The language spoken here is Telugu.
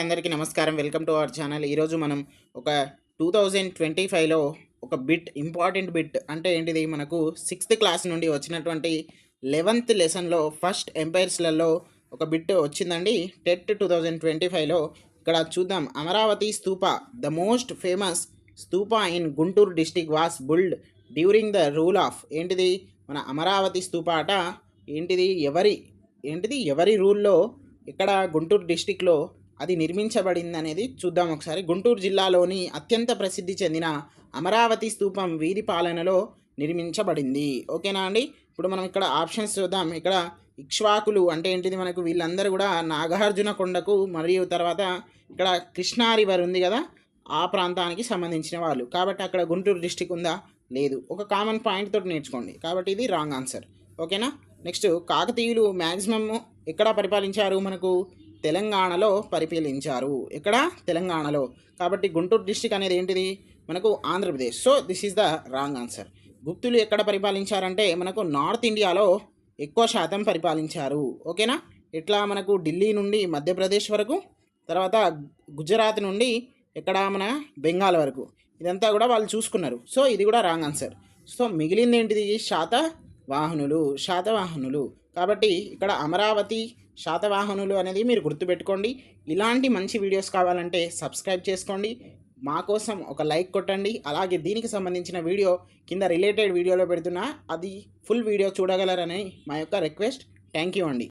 అందరికీ నమస్కారం. Welcome to our channel. ఈరోజు మనం ఒక 2025లో ఒక ఇంపార్టెంట్ బిట్ అంటే ఏంటిది, మనకు 6th క్లాస్ నుండి వచ్చినటువంటి 11th లెసన్‌లో ఫస్ట్ ఎంపైర్స్‌లలో ఒక బిట్ వచ్చిందండి. టెట్ 2025లో ఇక్కడ చూద్దాం. Amaravati stupa, the most famous stupa in Guntur district was built during the rule of ఏంటిది, మన అమరావతి స్తూప అట ఎవరి రూల్లో ఇక్కడ గుంటూరు డిస్ట్రిక్ట్లో అది నిర్మించబడింది అనేది చూద్దాం ఒకసారి. గుంటూరు జిల్లాలోని అత్యంత ప్రసిద్ధి చెందిన అమరావతి స్తూపం వీరి పాలనలో నిర్మించబడింది. ఓకేనా అండి. ఇప్పుడు మనం ఇక్కడ ఆప్షన్స్ చూద్దాం. ఇక్కడ ఇక్ష్వాకులు అంటే ఏంటిది, మనకు వీళ్ళందరూ కూడా నాగార్జున కొండకు మరియు తర్వాత ఇక్కడ కృష్ణా రివర్ ఉంది కదా, ఆ ప్రాంతానికి సంబంధించిన వాళ్ళు. కాబట్టి అక్కడ గుంటూరు డిస్టిక్ ఉందా, లేదు. ఒక కామన్ పాయింట్ తోటి నేర్చుకోండి. కాబట్టి ఇది రాంగ్ ఆన్సర్. ఓకేనా. నెక్స్ట్, కాకతీయులు మ్యాక్సిమమ్ ఎక్కడ పరిపాలించారు, మనకు తెలంగాణలో పరిపాలించారు. ఎక్కడ, తెలంగాణలో. కాబట్టి గుంటూరు డిస్టిక్ అనేది ఏంటిది, మనకు Andhra Pradesh. So this is the wrong answer. గుప్తులు ఎక్కడ పరిపాలించారంటే మనకు నార్త్ ఇండియాలో ఎక్కువ శాతం పరిపాలించారు. ఓకేనా. ఇట్లా మనకు ఢిల్లీ నుండి మధ్యప్రదేశ్ వరకు, తర్వాత గుజరాత్ నుండి ఎక్కడ మన బెంగాల్ వరకు, ఇదంతా కూడా వాళ్ళు చూసుకున్నారు. సో ఇది కూడా రాంగ్ ఆన్సర్. సో మిగిలింది ఏంటిది, శాతవాహనులు. కాబట్టి ఇక్కడ అమరావతి శాతవాహనులు అనేది మీరు గుర్తుపెట్టుకోండి. ఇలాంటి మంచి వీడియోస్ కావాలంటే సబ్స్క్రైబ్ చేసుకోండి, మా కోసం ఒక లైక్ కొట్టండి. అలాగే దీనికి సంబంధించిన వీడియో కింద రిలేటెడ్ వీడియోలో పెడుతున్నా, అది ఫుల్ వీడియో చూడగలరని మా యొక్క రిక్వెస్ట్. థ్యాంక్ యూ అండి.